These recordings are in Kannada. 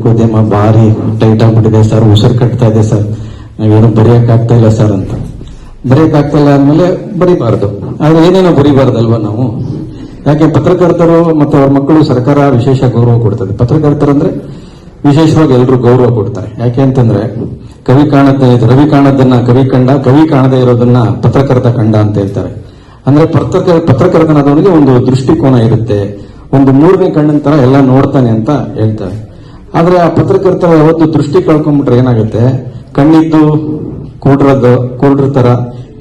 ಪತ್ರಿಕೋದ್ಯಮ ಭಾರಿ ಟೈಟ್ ಆಗ್ಬಿಟ್ಟಿದೆ ಸರ್, ಉಸಿರು ಕಟ್ತಾ ಇದೆ ಸರ್, ನಾವೇನು ಬರೆಯಕ್ಕಾಗ್ತಾ ಇಲ್ಲ ಸರ್ ಅಂತ. ಬರೆಯಕ್ಕಾಗ್ತಾ ಇಲ್ಲ ಅಂದ್ಮೇಲೆ ಬರಿಬಾರ್ದು, ಆದ್ರೆ ಏನೇನೋ ಬರಿಬಾರ್ದಲ್ವಾ ನಾವು. ಯಾಕೆ ಪತ್ರಕರ್ತರು ಮತ್ತು ಅವ್ರ ಮಕ್ಕಳು ಸರ್ಕಾರ ವಿಶೇಷ ಗೌರವ ಕೊಡ್ತದೆ. ಪತ್ರಕರ್ತರಂದ್ರೆ ವಿಶೇಷವಾಗಿ ಎಲ್ಲರೂ ಗೌರವ ಕೊಡ್ತಾರೆ. ಯಾಕೆ ಅಂತಂದ್ರೆ ರವಿ ಕಾಣದನ್ನ ಕವಿ ಕಂಡ, ಕವಿ ಕಾಣದೇ ಇರೋದನ್ನ ಪತ್ರಕರ್ತ ಕಂಡ ಅಂತ ಹೇಳ್ತಾರೆ. ಅಂದ್ರೆ ಪತ್ರಕರ್ತನಾದವನಿಗೆ ಒಂದು ದೃಷ್ಟಿಕೋನ ಇರುತ್ತೆ, ಒಂದು ಮೂರನೇ ಕಣ್ಣಿನ ತರ ಎಲ್ಲ ನೋಡ್ತಾನೆ ಅಂತ ಹೇಳ್ತಾರೆ. ಆದ್ರೆ ಆ ಪತ್ರಕರ್ತರ ಯಾವತ್ತು ದೃಷ್ಟಿ ಕಳ್ಕೊಂಡ್ಬಿಟ್ರೆ ಏನಾಗುತ್ತೆ, ಕಣ್ಣಿದ್ದು ಕುರುಡ್ರ ತರ,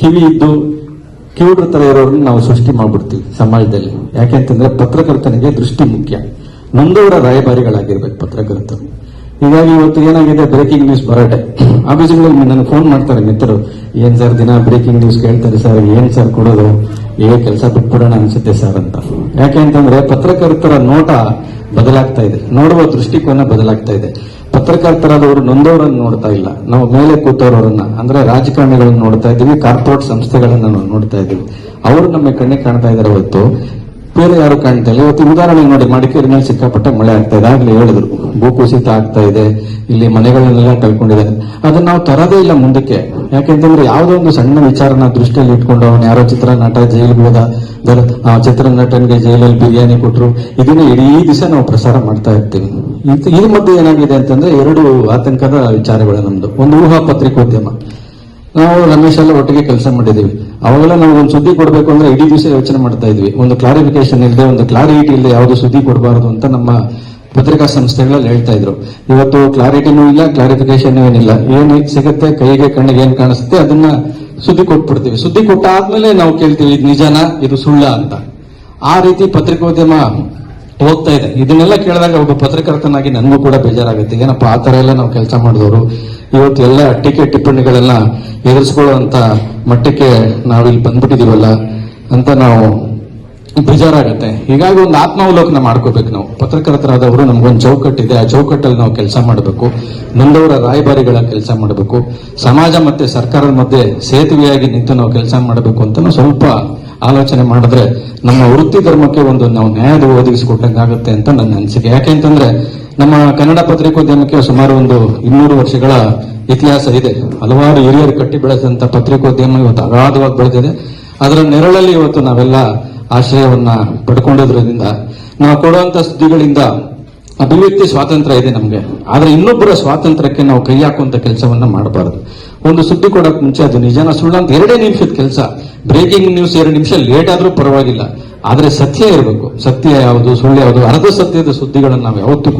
ಕಿವಿ ಇದ್ದು ಕಿವುಡ್ರ ತರ ಇರೋರನ್ನ ನಾವು ಸೃಷ್ಟಿ ಮಾಡ್ಬಿಡ್ತೀವಿ ಸಮಾಜದಲ್ಲಿ. ಯಾಕೆಂತಂದ್ರೆ ಪತ್ರಕರ್ತನಿಗೆ ದೃಷ್ಟಿ ಮುಖ್ಯ, ನೊಂದವರ ರಾಯಭಾರಿಗಳಾಗಿರ್ಬೇಕು ಪತ್ರಕರ್ತರು. ಹೀಗಾಗಿ ಇವತ್ತು ಏನಾಗಿದೆ, ಬ್ರೇಕಿಂಗ್ ನ್ಯೂಸ್ ಬರಟೆ. ಆಫೀಸ್ಗಳಲ್ಲಿ ನನಗೆ ಫೋನ್ ಮಾಡ್ತಾರೆ ಮಿತ್ರರು, ಏನ್ ಸರ್ ದಿನ ಬ್ರೇಕಿಂಗ್ ನ್ಯೂಸ್ ಕೇಳ್ತಾರೆ ಸರ್, ಏನ್ ಸರ್ ಕೊಡೋದು, ಕೆಲಸ ಬಿಟ್ಬಿಡೋಣ ಅನ್ಸುತ್ತೆ ಸರ್ ಅಂತ. ಯಾಕೆ ಅಂತಂದ್ರೆ ಪತ್ರಕರ್ತರ ನೋಟ ಬದಲಾಗ್ತಾ ಇದೆ, ನೋಡುವ ದೃಷ್ಟಿಕೋನ ಬದಲಾಗ್ತಾ ಇದೆ. ಪತ್ರಕರ್ತರಾದವರು ನೊಂದವರನ್ನು ನೋಡ್ತಾ ಇಲ್ಲ, ನಾವು ಮೇಲೆ ಕೂತವರನ್ನ ಅಂದ್ರೆ ರಾಜಕಾರಣಿಗಳನ್ನ ನೋಡ್ತಾ ಇದ್ದೀವಿ, ಕಾರ್ಪೊರೇಟ್ ಸಂಸ್ಥೆಗಳನ್ನ ನಾವು ನೋಡ್ತಾ ಇದ್ದೀವಿ. ಅವರು ನಮ್ಮ ಕಣ್ಣಿಗೆ ಕಾಣ್ತಾ ಇದ್ದಾರೆ ಹೊತ್ತು ಬೇರೆ ಯಾರು ಕಾಣ್ತಾ ಇಲ್ಲ. ಇವತ್ತು ಉದಾಹರಣೆ ನೋಡಿ, ಮಡಿಕೇರಿನಲ್ಲಿ ಸಿಕ್ಕಾಪಟ್ಟೆ ಮಳೆ ಆಗ್ತಾ ಇದೆ, ಆಗ್ಲೇ ಹೇಳಿದ್ರು ಭೂಕುಸಿತ ಆಗ್ತಾ ಇದೆ, ಇಲ್ಲಿ ಮನೆಗಳನ್ನೆಲ್ಲ ಕಳ್ಕೊಂಡಿದ್ದಾರೆ. ಅದನ್ನ ನಾವು ತರದೇ ಇಲ್ಲ ಮುಂದಕ್ಕೆ. ಯಾಕೆಂತಂದ್ರೆ ಯಾವುದೋ ಒಂದು ಸಣ್ಣ ವಿಚಾರನ ದೃಷ್ಟಿಯಲ್ಲಿ ಇಟ್ಕೊಂಡು ಅವನು ಯಾರೋ ಚಿತ್ರನಟ ಜೈಲಿಗೆ ಹೋದ, ಚಿತ್ರನಟನಿಗೆ ಜೈಲಲ್ಲಿ ಬಿರಿಯಾನಿ ಕೊಟ್ರು, ಇದನ್ನ ಇಡೀ ದಿವಸ ನಾವು ಪ್ರಸಾರ ಮಾಡ್ತಾ ಇರ್ತೀವಿ. ಇದ್ರ ಮಧ್ಯೆ ಏನಾಗಿದೆ ಅಂತಂದ್ರೆ ಎರಡು ಆತಂಕದ ವಿಚಾರಗಳು ನಮ್ದು. ಒಂದು ಊಹಾ ಪತ್ರಿಕೋದ್ಯಮ, ನಾವು ರಮೇಶ್ ಎಲ್ಲ ಒಟ್ಟಿಗೆ ಕೆಲಸ ಮಾಡಿದೀವಿ. ಅವಾಗೆಲ್ಲ ನಾವು ಒಂದು ಸುದ್ದಿ ಕೊಡಬೇಕು ಅಂದ್ರೆ ಇಡೀ ದಿವಸ ಯೋಚನೆ ಮಾಡ್ತಾ ಇದ್ವಿ, ಒಂದು ಕ್ಲಾರಿಫಿಕೇಶನ್ ಇಲ್ಲದೆ, ಒಂದು ಕ್ಲಾರಿಟಿ ಇಲ್ಲದೆ ಯಾವುದು ಸುದ್ದಿ ಕೊಡಬಾರದು ಅಂತ ನಮ್ಮ ಪತ್ರಿಕಾ ಸಂಸ್ಥೆಗಳಲ್ಲಿ ಹೇಳ್ತಾ ಇದ್ರು. ಇವತ್ತು ಕ್ಲಾರಿಟಿನೂ ಇಲ್ಲ, ಕ್ಲಾರಿಫಿಕೇಶನ್ ಏನಿಲ್ಲ, ಏನ್ ಸಿಗುತ್ತೆ ಕೈಗೆ ಕಣ್ಣಿಗೆ ಏನ್ ಕಾಣಿಸುತ್ತೆ ಅದನ್ನ ಸುದ್ದಿ ಕೊಟ್ಬಿಡ್ತೀವಿ. ಸುದ್ದಿ ಕೊಟ್ಟಾದ್ಮೇಲೆ ನಾವು ಕೇಳ್ತೀವಿ ಇದು ನಿಜನಾ ಇದು ಸುಳ್ಳ ಅಂತ. ಆ ರೀತಿ ಪತ್ರಿಕೋದ್ಯಮ ಹೋಗ್ತಾ ಇದೆ. ಇದನ್ನೆಲ್ಲ ಕೇಳಿದಾಗ ಒಬ್ಬ ಪತ್ರಕರ್ತನಾಗಿ ನನಗೂ ಕೂಡ ಬೇಜಾರಾಗುತ್ತೆ. ಏನಪ್ಪ ಆ ತರ ಎಲ್ಲ ನಾವು ಕೆಲಸ ಮಾಡಿದವರು ಇವತ್ತು ಎಲ್ಲ ಟೀಕೆ ಟಿಪ್ಪಣಿಗಳೆಲ್ಲ ಎದುರಿಸ್ಕೊಳ್ಳುವಂತ ಮಟ್ಟಕ್ಕೆ ನಾವಿಲ್ಲಿ ಬಂದ್ಬಿಟ್ಟಿದೀವಲ್ಲ ಅಂತ ನಾವು ಬೇಜಾರಾಗತ್ತೆ. ಹೀಗಾಗಿ ಒಂದು ಆತ್ಮಾವಲೋಕನ ಮಾಡ್ಕೋಬೇಕು. ನಾವು ಪತ್ರಕರ್ತರಾದವರು ನಮ್ಗೊಂದು ಚೌಕಟ್ಟಿದೆ, ಆ ಚೌಕಟ್ಟಲ್ಲಿ ನಾವು ಕೆಲಸ ಮಾಡಬೇಕು, ನೊಂದವರ ರಾಯಭಾರಿಗಳ ಕೆಲಸ ಮಾಡಬೇಕು, ಸಮಾಜ ಮತ್ತೆ ಸರ್ಕಾರದ ಮಧ್ಯೆ ಸೇತುವೆಯಾಗಿ ನಿಂತು ನಾವು ಕೆಲಸ ಮಾಡಬೇಕು ಅಂತ ನಾವು ಸ್ವಲ್ಪ ಆಲೋಚನೆ ಮಾಡಿದ್ರೆ ನಮ್ಮ ವೃತ್ತಿ ಧರ್ಮಕ್ಕೆ ಒಂದು ನಾವು ನ್ಯಾಯದ ಒದಗಿಸಿಕೊಟ್ಟಂಗಾಗುತ್ತೆ ಅಂತ ನನ್ನ ಅನಿಸಿಕೆ. ಯಾಕೆಂತಂದ್ರೆ ನಮ್ಮ ಕನ್ನಡ ಪತ್ರಿಕೋದ್ಯಮಕ್ಕೆ ಸುಮಾರು ಒಂದು 200 ವರ್ಷಗಳ ಇತಿಹಾಸ ಇದೆ. ಹಲವಾರು ಹಿರಿಯರು ಕಟ್ಟಿ ಬೆಳೆದಂತ ಪತ್ರಿಕೋದ್ಯಮ ಇವತ್ತು ಅಗಾಧವಾಗಿ ಬೆಳೆದಿದೆ. ಅದರ ನೆರಳಲ್ಲಿ ಇವತ್ತು ನಾವೆಲ್ಲ ಆಶ್ರಯವನ್ನ ಪಡ್ಕೊಂಡಿರೋದ್ರಿಂದ ನಾವು ಕೊಡುವಂತ ಸುದ್ದಿಗಳಿಂದ ಅಭಿವ್ಯಕ್ತಿ ಸ್ವಾತಂತ್ರ್ಯ ಇದೆ ನಮ್ಗೆ. ಆದ್ರೆ ಇನ್ನೊಬ್ಬರ ಸ್ವಾತಂತ್ರ್ಯಕ್ಕೆ ನಾವು ಕೈ ಹಾಕುವಂತ ಕೆಲಸವನ್ನ ಮಾಡಬಾರದು. ಒಂದು ಸುದ್ದಿ ಕೊಡಕ್ ಮುಂಚೆ ಅದು ನಿಜನ ಸುಳ್ಳು ಅಂತ 2 ನಿಮಿಷದ ಕೆಲಸ. ಬ್ರೇಕಿಂಗ್ ನ್ಯೂಸ್ 2 ನಿಮಿಷ ಲೇಟ್ ಆದ್ರೂ ಪರವಾಗಿಲ್ಲ, ಆದ್ರೆ ಸತ್ಯ ಇರಬೇಕು. ಸತ್ಯ ಯಾವುದು ಸುಳ್ಳು ಯಾವುದು, ಅರ್ಧ ಸತ್ಯದ ಸುದ್ದಿಗಳನ್ನು ನಾವು ಯಾವತ್ತೂ